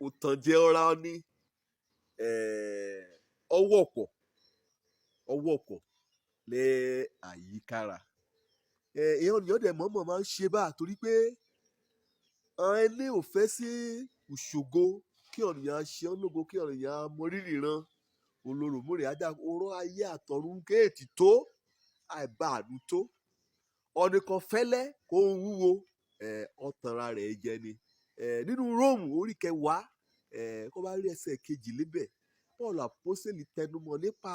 ùtànjẹ ọ̀ra ní ọwọ́pọ̀ lé àyíkára. Èèyàn dẹ̀ mọ̀ọ́mọ̀ máa ń ṣe bá torí pé ẹni ò fẹ́ sí ìṣògo kí ọ̀nìyàn ṣe ọ́n lógo kí ọ̀nìyàn mọ rírì ran olóròmúrè ajá oró ayé àtọ̀run kéètì tó àìbáàdú tó ọ̀nìkan fẹ́lẹ́ kó ń wúwo ọ̀tànra rẹ̀ jẹ ni. Nínú Róòmù orí 10 kó bá rí ẹsẹ̀ 2 lébẹ̀ Paul àpọ́sítélì tẹnumọ́ nípa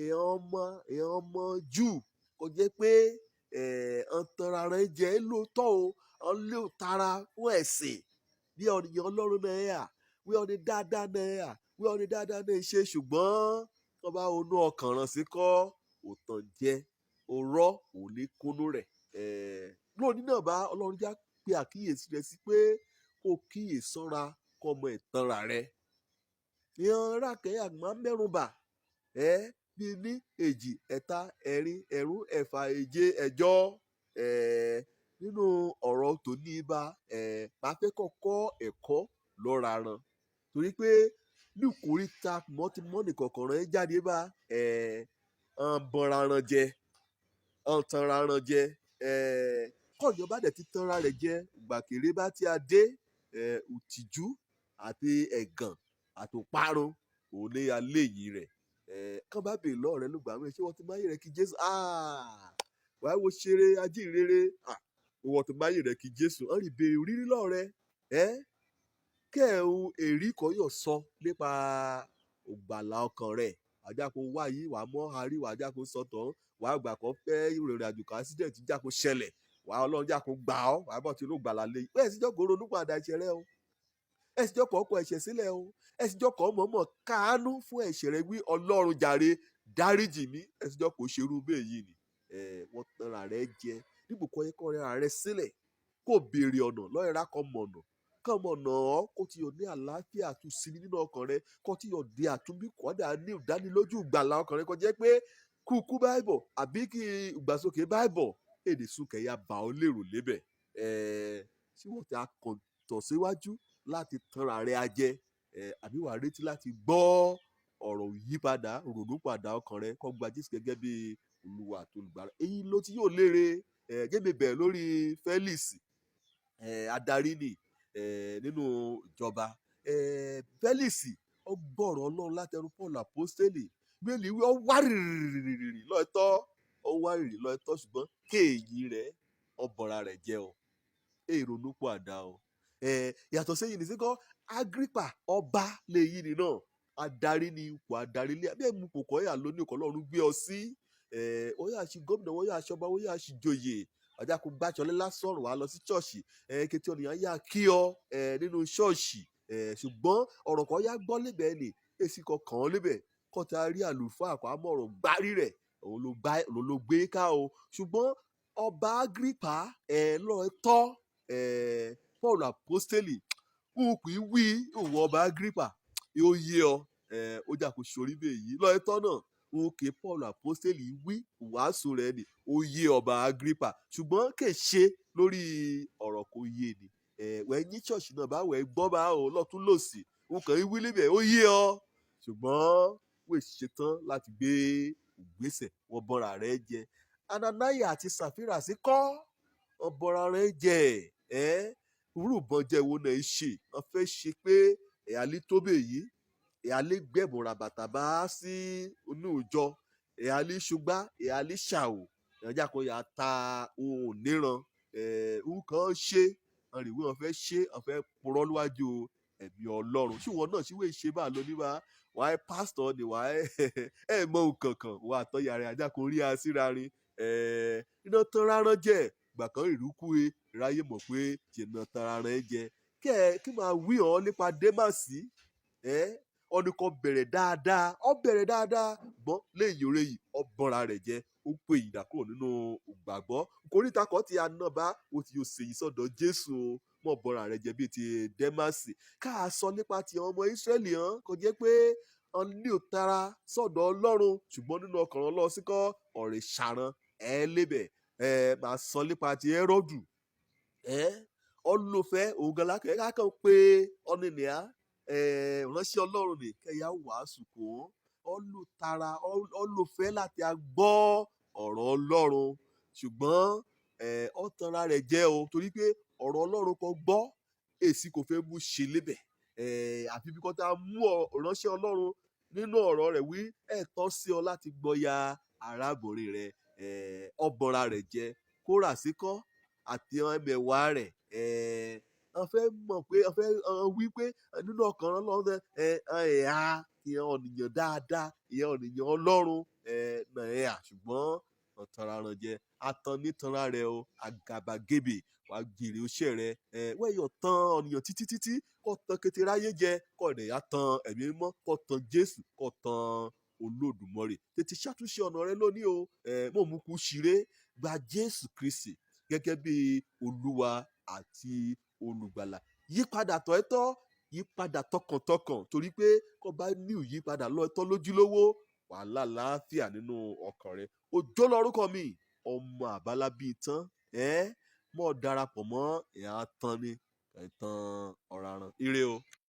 èèyàn ọmọ Júù kò jẹ́ pé ọ̀tànra rẹ̀ jẹ lóòótọ́ o ọ̀lẹ́ òtara fún ẹ̀sìn bí ọ̀nìyàn Ọlọ́run náà yà wí ọ̀nì dáadáa náà yà wí ọ̀nì dáadáa náà ṣe ṣùgbọ́n tó bá onú ọkàn ràn sí kọ́ òtànjẹ òrọ́ òní kúnú rẹ̀. Lónìí náà bá Ọlọ́run já pé àkíyèsí rẹ̀ sí pé kó kíyè sọ́ra kọ́ ọmọ ìtanra rẹ̀. Ìyẹn rákẹ́ àgbà mẹ́rùnbà bí ní 2 ẹ̀ta 4 ẹ̀rún 6 7 8 nínú ọ̀rọ̀ tòní bá máa fẹ́ kọ́kọ́ ẹ̀kọ́ lọ́ra ran torí pé ní ìkórìtà mọ́tìmọ́nì kọ̀ọ̀kan rẹ̀ jáde bá bọ̀nra ran jẹ tanra ran jẹ kọ́ọ̀yàn bá dẹ̀ ti tanra rẹ̀ jẹ gbàkèrè bá tí a dé òtìjú àti ẹ̀gàn àtòparun òun ní alẹ́ yìí rẹ̀ kán bá bèèrè lọ́ọ̀ rẹ lùgbà mí ṣé wọ́n ti máyé rẹ̀ kí Jésù wàá wo ṣeré ajínrere wọ́n ti máyé rẹ̀ kí Jésù ọ̀n rí bèrè rírí lọ́ọ̀ rẹ kẹ́ẹ̀hún èrí kọ́yọ̀ sọ nípa ògbàlà ọkàn rẹ̀ àjàkó wáyé wàá mọ́ àárí wàá jákó sọ̀tàn wàá gbà kọ́ fẹ́ ìrìnrìn àjò kan accident jákó ṣẹlẹ̀ wàá Ọlọ́run jákó gbà ọ́ wàá bọ̀ tí ló gbàlà lé bẹ́ẹ̀ sì jọ́kọ̀ ronú padà ẹ̀ṣẹ̀ rẹ o ẹ̀ sì jọ́kọ̀ ọkọ̀ ẹ̀ṣẹ̀ sílẹ̀ o ẹ̀ sì jọ́kọ̀ mọ̀ọ́mọ̀ káánú fún ẹ̀ṣẹ̀ rẹ wí Ọlọ́run jàre dáríjì mí ẹ̀ sì jọ́kọ̀ ṣerú bẹ́ẹ̀ yìí ni wọ́n tanra rẹ jẹ níbo kọ́ yẹ kọ́ rẹ sílẹ̀ kó béèrè ọ̀nà lọ́ọ̀rẹ́ kọ́ mọ̀ ọ̀nà kàn mọ̀ ọ̀nà ọ́ kó ti yọ̀ ní àlàáfíà àtúnṣinmi nínú ọkàn rẹ kó ti yọ̀ di àtúnbí kọ́dà ní ìdánilójú ìgbàlà ọkàn rẹ kó jẹ́ pé kúkú báìbọ̀ àbí kí ìgbàsókè báìbọ̀ èdè súnkẹ̀ ya bà ọ́ lérò lébẹ̀ tí wọ́n ti akọ̀tọ̀ síwájú láti tanra rẹ ajẹ́ àbí wàá retí láti gbọ́ ọ̀rọ̀ yípadà ronúpadà ọkàn rẹ kó gba Jésù gẹ́gẹ́ bí Olúwa àti olùgbàlà èyí ló ti yóò léèrè gẹ́gẹ́ bẹ̀ lórí Felix adarí ni nínú ìjọba Felix ọgbọ̀rọ̀ Ọlọ́run látẹnu Paul àpọ́stélì gbẹ̀lì wí ọ wárìrì lọ́ọ̀tọ́ ṣùgbọ́n kéèyì rẹ̀ ọbọ̀ra rẹ̀ jẹ́ ọ èrònú pàdà ọ yàtọ̀ sẹ́yìn ní síkọ́ Agrippa ọba lè yí ni náà adarí ni ipò adarí lé abẹ́ mu kò kọ́ yà lónìí ọkọ̀ Ọlọ́run gbé ọ sí wọ́n yà sí gómìnà wọ́n yà sọba wọ́n yà sí joyè ọjà kò gbàtsọ́lé lásán wà lọ sí ṣọ́ọ̀ṣì kété ọ̀nìyàn yà kí ọ nínú ṣọ́ọ̀ṣì ṣùgbọ́n ọ̀rọ̀ kan yà gbọ́ lébẹ̀ ni èsì kan kàn án lébẹ̀ kọ́ta rí àlùfáà àkọ́mọ̀rọ̀ gbárí rẹ̀ òun ló gbé ká o ṣùgbọ́n ọba Agrippa lọ́ọ́ tọ́ Paul àpọ́stélì kúkú wí òwò ọba Agrippa yóò yé ọ ó jà kó sórí bẹ́ẹ̀ yìí lọ́ọ́ tọ́ náà òkè Paul àpọ́stélì wí wàásù rẹ̀ ni ó yé ọba Agrippa ṣùgbọ́n kè ṣe lórí ọ̀rọ̀ kò yé ni wẹ́ẹ́ ní ṣọ́ọ̀ṣì náà báwo ẹ gbọ́ bá ọ lọ́tún lòsì nǹkan ìwí lébẹ̀ ó yé ọ ṣùgbọ́n wọ́n ṣetán láti gbé ìgbésẹ̀ wọ́n bọ́ra rẹ̀ jẹ Ananiah àti Sàfírà sí kọ́ wọ́n bọ́ra rẹ̀ jẹ rúbọn jẹ́ wo náà ṣe wọ́n fẹ́ ṣe pé ẹ̀yálé tó bẹ̀ yìí ẹ̀yálé gbẹ̀bùn ràbàtà bá sí inú ìjọ ẹ̀yálé ṣùgbá ẹ̀yálé ṣàwò ìrànjà kan yà ta ohun níran nǹkan ṣe wọ́n rí wọ́n fẹ́ ṣe wọ́n fẹ́ purọ́ níwájú ẹ̀mí Ọlọ́run ṣùgbọ́n náà ṣíwèé ṣe bá a lọ níbà wàá pásítọ̀ ni wàá mọ nǹkan kan wàá àtọ́yà rẹ̀ ajá kan rí a síra rin iná tán rárán jẹ́ gbàkan ìrúkú ìráyè mọ̀ pé jìnnà tara rẹ̀ jẹ kí máa wí ọ́ nípa Démásì ọ̀nìkan bẹ̀rẹ̀ dáadáa gbọ́n léyìn oore yìí ọ̀bọ̀nra rẹ̀ jẹ́ ó pè yìí dàkúrò nínú ìgbàgbọ́ kórìíta kan ti ànábà ó ti yóò ṣèyí sọ́dọ̀ Jésù mọ̀ bọ́ra rẹ̀ jẹ́ bíi ti Démásì ká sọ nípa ti ọmọ Ísírẹ́lì hàn kò jẹ́ pé wọ́n ní òtara sọ́dọ̀ Ọlọ́run ṣùgbọ́n nínú ọkàn Ọlọ́run síkọ́ ọ̀rẹ́ ṣàrán lébẹ̀ máa sọ nípa ti Hẹ́rọ́dù ọlọ́fẹ́ ògànlákẹ́ kákan pé ọ̀nìyàn ìránṣẹ́ ọlọ́run ní kẹ́yà wàásù kó ọlùtara ọlùfẹ́ láti gbọ́ ọ̀rọ̀ ọlọ́run, ṣùgbọ́n ó tanra rẹ̀ jẹ́ o, torí pé ọ̀rọ̀ ọlọ́run kan gbọ́ èsì kò fẹ́ mú ṣe lébẹ̀, àfi bí kọ́ta mú ìránṣẹ́ ọlọ́run nínú ọ̀rọ̀ rẹ̀ wí ẹ̀tọ́ sí ọ láti gbọ́ya arábìnrin rẹ̀, ọbọ̀ra rẹ̀ jẹ́ kóra síkọ́ àti ẹmẹ̀wà rẹ̀, wọ́n fẹ́ mọ̀ pé wọ́n fẹ́ wí pé nínú ọkàn ọlọ́run ìhà ìyẹn ọ̀nìyàn dáadáa, ìyẹn ọ̀nìyàn ọlọ́run náà, ṣùgbọ́n ọ̀tanra rẹ̀ jẹ́ atanitanra rẹ̀ o, àgàbàgebè wàá jèrè iṣẹ́ rẹ̀, wẹ́yọ̀ tan ọ̀nìyàn títí kò tan kéteráyé jẹ, kò dẹ̀yà tan ẹ̀mí mọ́, kò tan Jésù, kò tan Olódùmarè. Tètè ṣàtúnṣe ọ̀nà rẹ lónìí o, mọ̀ mú kú ṣeré, gba Jésù Kristi gẹ́gẹ́ bí Olúwa àti Olùgbàlà. Yípadà tọ̀ẹ́tọ́, yípadà tọkàntọkàn, torí pé kò bá ní ìyípadà lọ́ọ̀tọ́ lójúlówó, wàhálà láàfíà nínú ọkàn rẹ. Òjó lórúkọ mi, ọmọ àbálábí tán, mọ́ darapọ̀ mọ́ ìhà tán ni, ìtàn ọ̀ràràn. Ire o.